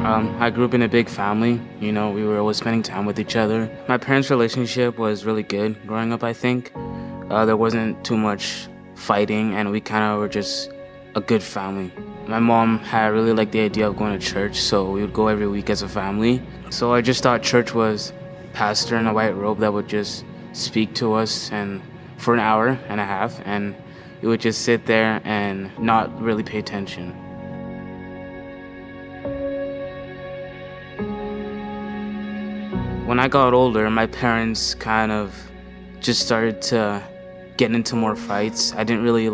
I grew up in a big family. We were always spending time with each other. My parents' relationship was really good growing up, I think. There wasn't too much fighting, and we kind of were just a good family. My mom had really liked the idea of going to church, so we would go every week as a family. So I just thought church was a pastor in a white robe that would just speak to us and for an hour and a half, and we would just sit there and not really pay attention. When I got older, my parents kind of just started to get into more fights. I didn't really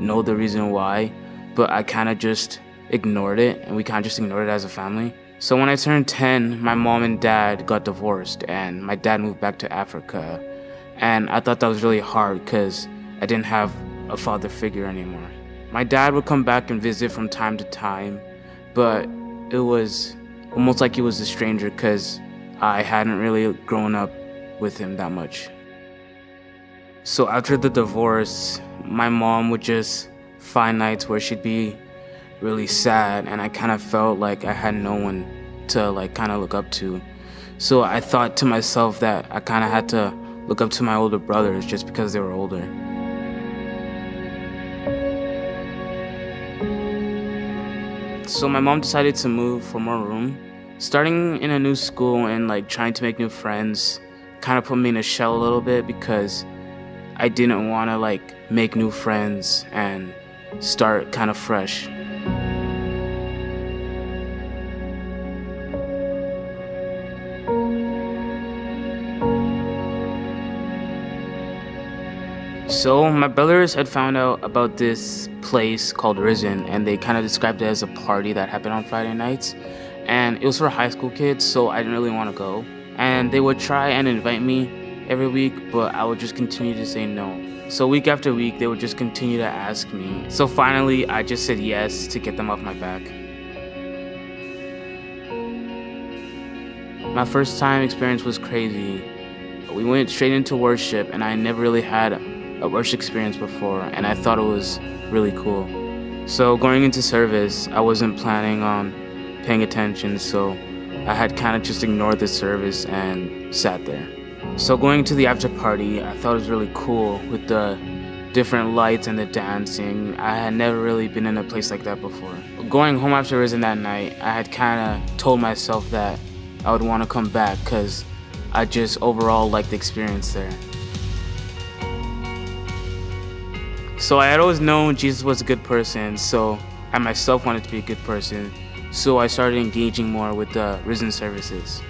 know the reason why, but I kind of just ignored it, and we kind of just ignored it as a family. So when I turned 10, my mom and dad got divorced, and my dad moved back to Africa. And I thought that was really hard because I didn't have a father figure anymore. My dad would come back and visit from time to time, but it was almost like he was a stranger because I hadn't really grown up with him that much. So after the divorce, my mom would just find nights where she'd be really sad, and I kind of felt like I had no one to kind of look up to. So I thought to myself that I kind of had to look up to my older brothers just because they were older. So my mom decided to move for more room. Starting in a new school and trying to make new friends kind of put me in a shell a little bit because I didn't want to make new friends and start kind of fresh. So my brothers had found out about this place called RIZN, and they kind of described it as a party that happened on Friday nights. And it was for high school kids, so I didn't really want to go. And they would try and invite me every week, but I would just continue to say no. So week after week, they would just continue to ask me. So finally, I just said yes to get them off my back. My first time experience was crazy. We went straight into worship, and I never really had a worship experience before, and I thought it was really cool. So going into service, I wasn't planning on paying attention, so I had kind of just ignored the service and sat there. So going to the after party, I thought it was really cool with the different lights and the dancing. I had never really been in a place like that before. Going home after RIZN that night, I had kind of told myself that I would want to come back because I just overall liked the experience there. So I had always known Jesus was a good person, so I myself wanted to be a good person. So I started engaging more with the RIZN services.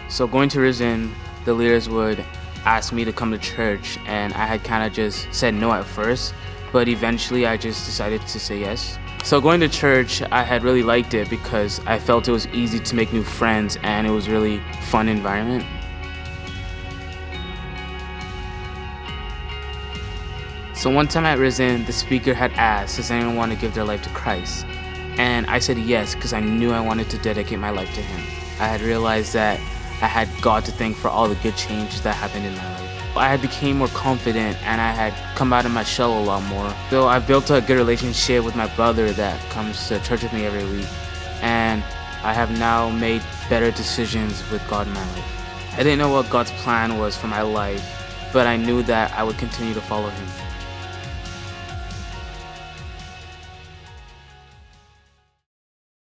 So going to RIZN, the leaders would ask me to come to church, and I had kind of just said no at first, but eventually I just decided to say yes. So going to church, I had really liked it because I felt it was easy to make new friends, and it was really fun environment. So one time at RIZN, the speaker had asked, does anyone want to give their life to Christ? And I said yes because I knew I wanted to dedicate my life to Him. I had realized that I had God to thank for all the good changes that happened in my life. I had become more confident, and I had come out of my shell a lot more. So I built a good relationship with my brother that comes to church with me every week. And I have now made better decisions with God in my life. I didn't know what God's plan was for my life, but I knew that I would continue to follow Him.